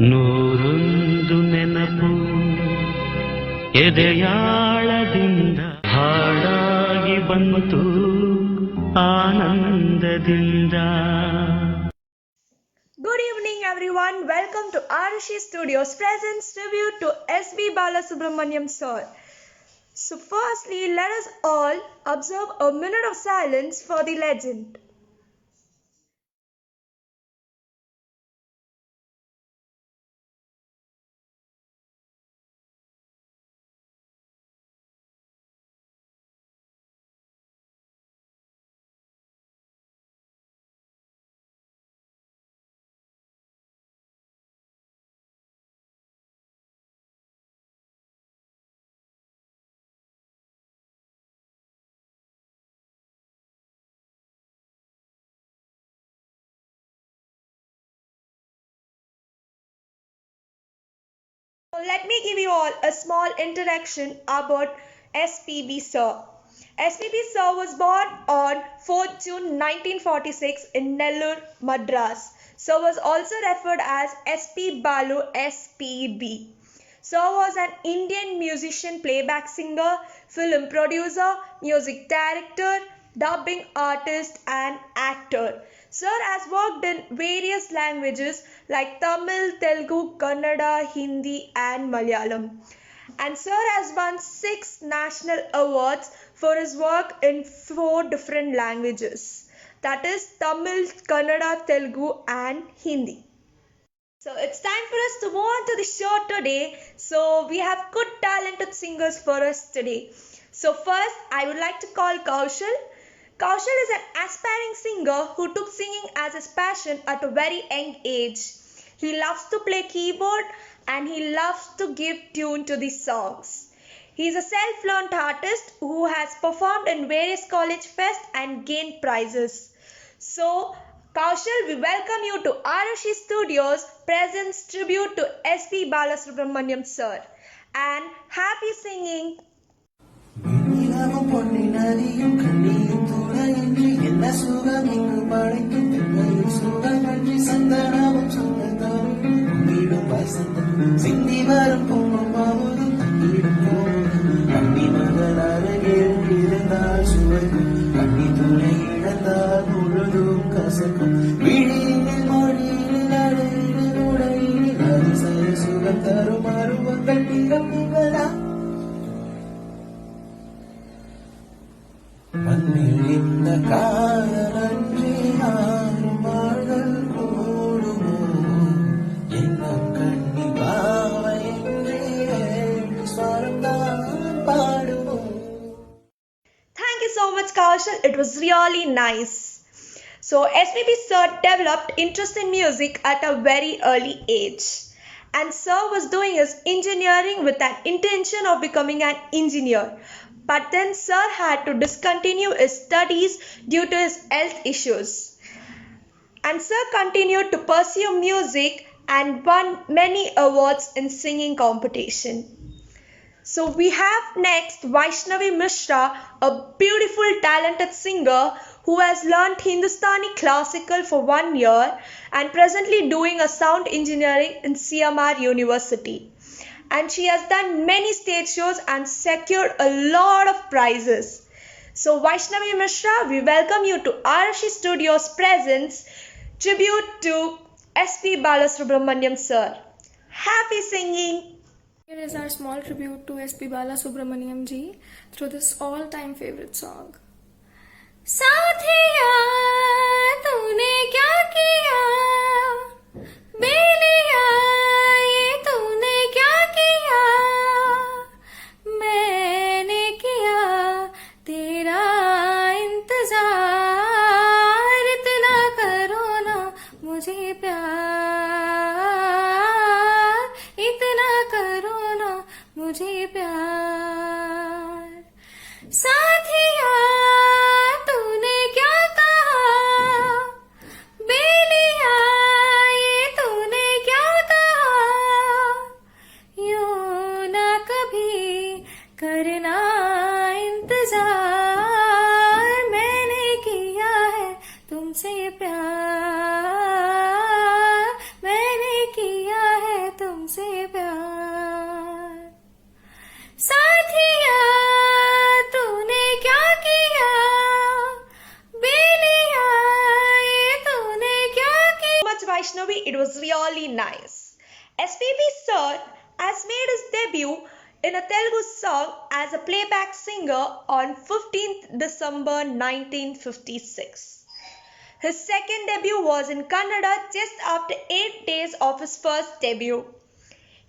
ನೂರೊಂದು ನೆನಪು ಎದೆಯಾಳದಿಂದ ಹಾಡಾಗಿ ಬಂತು ಆನಂದದಿಂದ. Good evening everyone, welcome to Arashi Studios presents tribute to S.B. Balasubramaniam sir. So firstly, let us all observe a minute of silence for the legend. Let me give you all a small introduction about SPB sir. SPB sir was born on 4th June 1946 in Nellore, Madras. Sir was also referred as SP Balu SPB. Sir was an Indian musician, playback singer, film producer, music director, dubbing artist and actor. Sir has worked in various languages like Tamil, Telugu, Kannada, Hindi and Malayalam. And Sir has won 6 national awards for his work in 4 different languages. That is Tamil, Kannada, Telugu and Hindi. So it's time for us to move on to the show today. So we have good talented singers for us today. So first I would like to call Kaushal. Kaushal is an aspiring singer who took singing as his passion at a very young age. He loves to play keyboard and he loves to give tune to the songs. He is a self-learned artist who has performed in various college fests and gained prizes. So Kaushal, we welcome you to Arashi Studios presents tribute to S.B. Balasubramaniam sir. And happy singing! பொன்னினரியும் கண்ணியும் துணையின்றி என்ன சுகம் இங்கு படைக்கும் பெண்மையும் சுகமன்றி சந்தனமும் சொந்தத்தாரும் உங்கிடும் வசந்தம் சிந்தி வரும் பொங்கும் அமுதும் தங்கிடும் போதும் கண்ணி மகள் அருகே இருந்தால் சுவைக்கும் கண்ணி துணை இழந்தால் முழுதும் கசக்கும் விழியில் மொழியில் அடையில் உடையில் அதிசய சுகம் தரும் அருவங்கள் நிகழ்வுகளா மண்ணில் இந்த காதலன்றி ஆறுமாள்கள் கூடுமோ என்ன கண்ணி பாவையின்றி ஸ்வரம்தான் பாடுமோ. Thank you so much Kaushal, it was really nice. So SPB sir developed interest in music at a very early age. And sir was doing his engineering with an intention of becoming an engineer. But then sir had to discontinue his studies due to his health issues. And sir continued to pursue music and won many awards in singing competition. So we have next Vaishnavi Mishra, a beautiful talented singer who has learnt Hindustani classical for 1 year and presently doing a sound engineering in CMR University. And she has done many stage shows and secured a lot of prizes. So Vaishnavi Mishra, we welcome you to Arashi Studios presents tribute to S.B. Balasubramaniam sir. Happy singing! Here is our small tribute to S.P. Balasubramaniam ji through this all-time favorite song. साथिया तूने क्या किया, बेलिया ये तूने क्या किया, मैंने किया तेरा इंतजार, इतना करो ना मुझे प्यार, इतना करो ना मुझे प्यार. साथिया तूने क्या कहा, बेलिया was really nice. SPB Sir has made his debut in a Telugu song as a playback singer on 15th December 1956. His second debut was in Kannada just after 8 days of his first debut.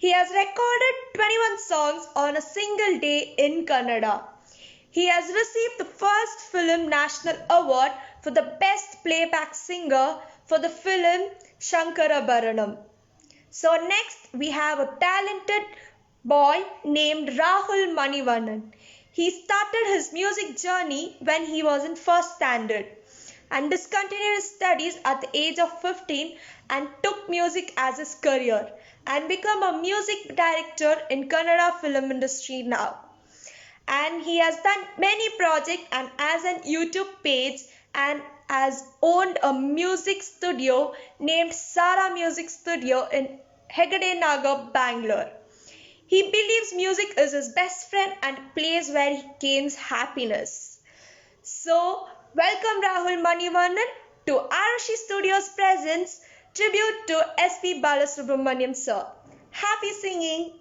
He has recorded 21 songs on a single day in Kannada. He has received the first Film National Award for the Best Playback Singer for the film Shankarabharanam. So next we have a talented boy named Rahul Manivannan. He started his music journey when he was in first standard and discontinued his studies at the age of 15 and took music as his career and become a music director in Kannada film industry now. And he has done many projects and has an YouTube page and has owned a music studio named Sara Music Studio in Hegade Nagar, Bangalore. He believes music is his best friend and a place where he gains happiness. So, welcome Rahul Manivannan to Arashi Studios presents tribute to S.P. Balasubramaniam sir. Happy singing!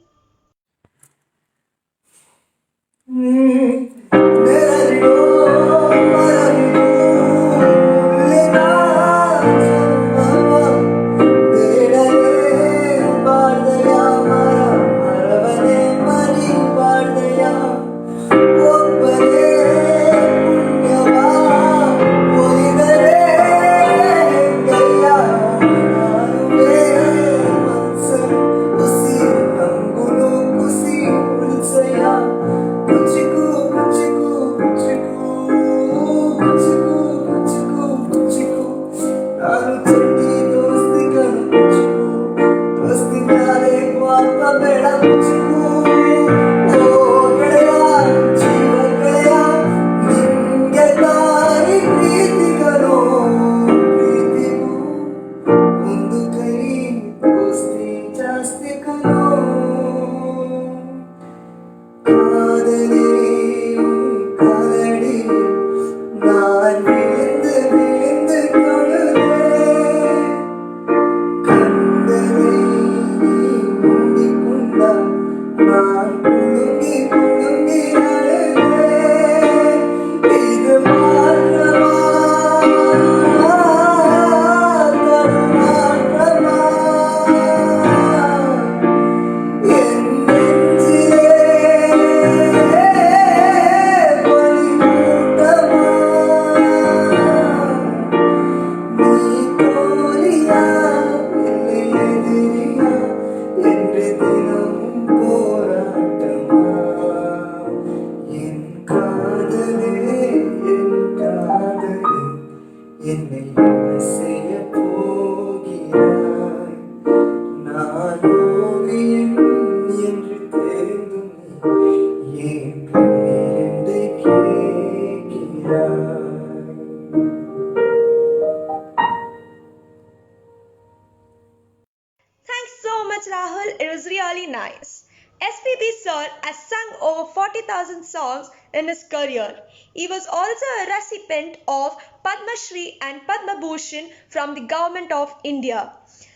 Thanks so much Rahul, it was really nice. SPB sir has sung over 40,000 songs in his career. He was also a recipient of Padma Shri and Padma Bhushan from the Government of India.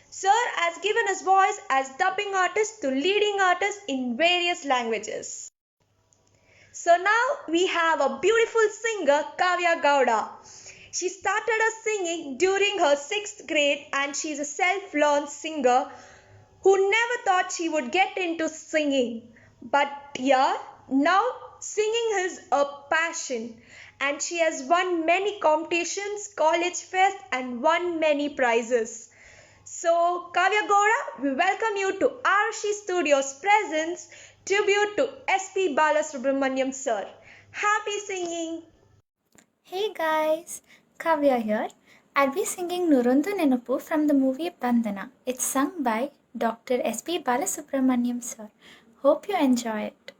Sir has given his voice as dubbing artist to leading artists in various languages. So now we have a beautiful singer Kavya Gowda. She started her singing during her 6th grade and she's a self-learned singer who never thought she would get into singing. But yeah, now singing is a passion and she has won many competitions, college fest and won many prizes. So Kavya Gowda, we welcome you to Arashi Studios presents tribute to S.P. Balasubramaniam sir. Happy singing! Hey guys, Kavya here. I'll be singing Nurundu Nenapu from the movie Bandhana. It's sung by Dr. S.P. Balasubramaniam sir. Hope you enjoy it.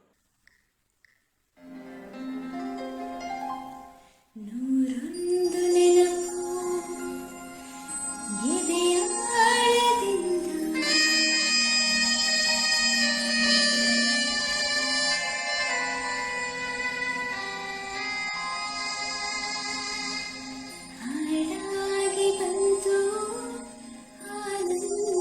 ನೂರೊಂದು ನೆನಪು ಎದೆಯ ಆಳದಿಂದ ಹಾಡಾಗಿ ಬಂತು ಆನಂದ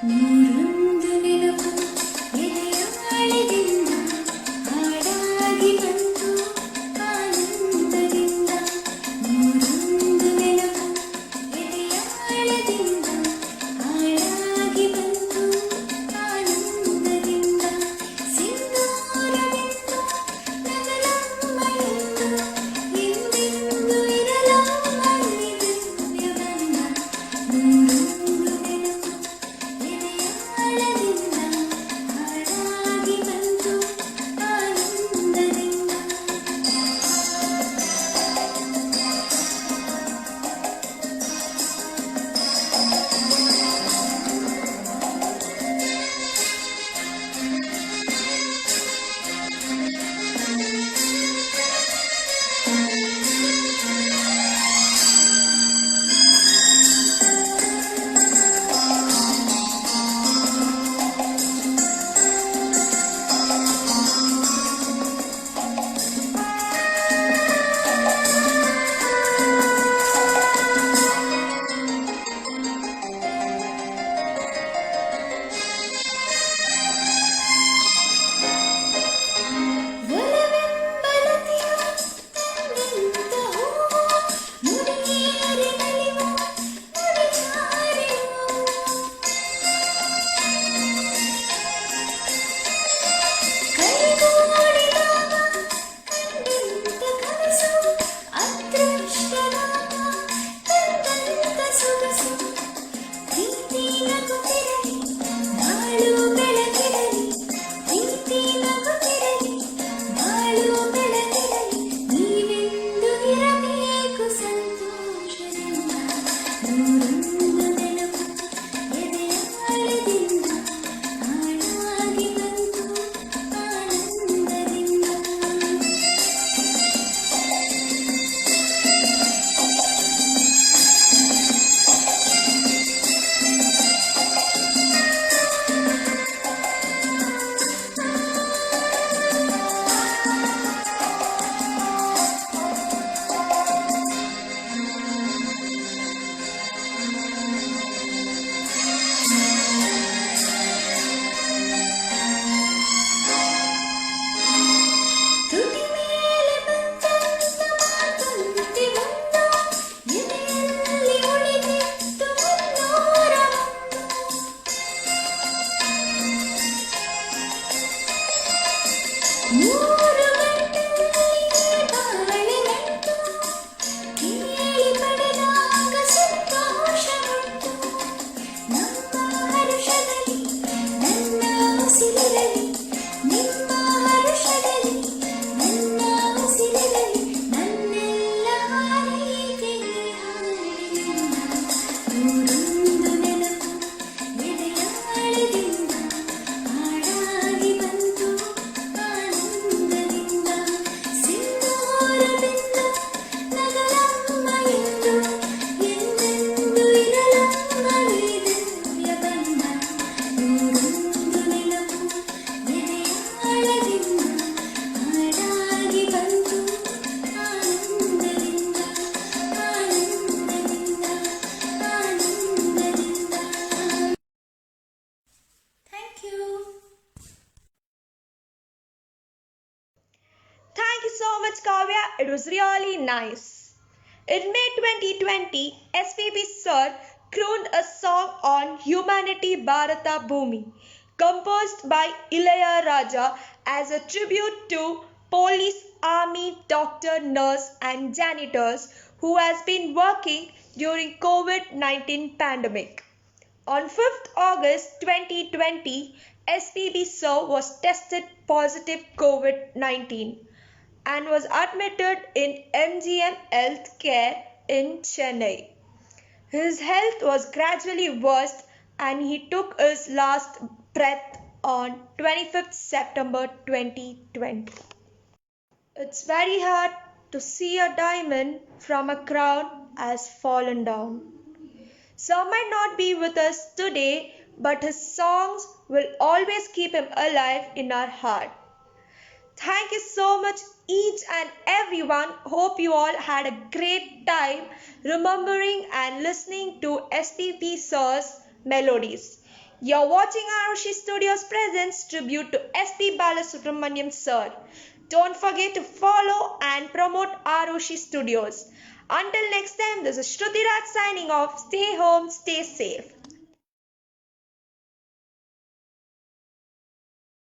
ನೂರೊಂದು ನೆನಪು ಎದೆಯಾಳದಿಂದ ಹಾಡಾಗಿ ಬಂತು ಆನಂದದಿಂದ. ನೂರೊಂದು ನೆನಪು ಎದೆಯಾಳದಿಂದ ಹಾಡಾಗಿ ಬಂತು ಆನಂದದಿಂದ. ಸಿಂಗಾರವೆಂದು ನಗಲಮ್ಮಳೆಂದು ಎಂದೆಂದು ಇರಲಮ್ಮ ಈ ದಿವ್ಯ ಬಂಧ. ನೂರೊಂದು ನೆನಪು ಎದೆಯಾಳದಿಂದ ಹಾಡಾಗಿ ಬಂತು ಆನಂದದಿಂದ. ಒಲವೆಂಬಲತಿಯು ತಂದಂತ ಹೂವು ಮುಡಿಯೇರಿ ನಲಿವು ಮುಡಿಯಾರೆವು. ಕೈಗೂಡಿದಾಗ ಕಂಡಂತ ಕನಸು ಅದೃಷ್ಟನಾಗ ತಂದಂತ ಸೊಗಸು. ಪ್ರೀತಿ ನಗುತ್ತಿರಲಿ ಬಾಳು ಬೆಳಗಿರಲಿ, ಪ್ರೀತಿ ನಗುತ್ತಿರಲಿ ಬಾಳು ಬೆಳಗಿರಲಿ, ನೀವೆಂದು ಇರಬೇಕು ಸಂತೋಷದಿಂದ. ನೂರೊಂದು ನೆನಪು ಎದೆಯಾಳದಿಂದ ಹಾಡಾಗಿ ಬಂತು ಆನಂದದಿಂದ. ತುಟಿ ಮೇಲೆ ಬಂದಂತ ಮಾತಂತೆ ಒಂದು ಎದೆಯಲ್ಲಿ ಉಳಿದಿತ್ತು ಮುನ್ನೂರ ಒಂದು. ಮೂರು ಗಂಟೆಯಲ್ಲಿ ಬಾಳೆನಟ್ಟು ಕೇಳಿ ಪಡೆದಾಗ ಸಂತೋಷ ಉಂಟು. ನಮ್ಮ ಹರುಷದಲ್ಲಿ ನನ್ನ ಉಸಿರಿರಲಿ, ನಿಮ್ಮ ಹರುಷದಲ್ಲಿ ನನ್ನ ಉಸಿರಿರಲಿ, ನನ್ನೆಲ್ಲ ಹಾರೈಕೆ ಹಾಡಿನಿಂದ. ನೂರೊಂದು ನೆನಪು ಎದೆಯಾಳದಿಂದ ಹಾಡಾಗಿ ಬಂತು ಆನಂದದಿಂದ. ಸಿಂಗಾರವೆಂದು ನಗಲಮ್ಮ ಎಂದು ಎಂದೆಂದು ಇರಲಮ್ಮ ಈ ದಿವ್ಯ ಬಂಧ. ನೂರೊಂದು ನೆನಪು ಎದೆಯಾಳದಿಂದ ಹಾಡಾಗಿ ಬಂತು ಆನಂದದಿಂದ ಆನಂದದಿಂದ ಆನಂದದಿಂದ. Thank you. Thank you so much, Kavya. It was really nice. In May 2020, SPB Sir crooned a song on Humanity Bharata Bhumi, composed by Ilayaraja as a tribute to police, army, doctor, nurse and janitors who has been working during COVID-19 pandemic. On 5th August 2020, SPB Sir was tested positive COVID-19 and was admitted in MGM Healthcare in Chennai. His health was gradually worse and he took his last breath on 25th September 2020. It's very hard to see a diamond from a crown has fallen down. Some might not be with us today, but his songs will always keep him alive in our heart. Thank you so much, each and everyone. Hope you all had a great time remembering and listening to SPB Sir's melodies. You're watching Arushi Studios presents tribute to S.P. Balasubramaniam sir. Don't forget to follow and promote Arushi Studios. Until next time, this is Shruti Raj signing off. Stay home, stay safe.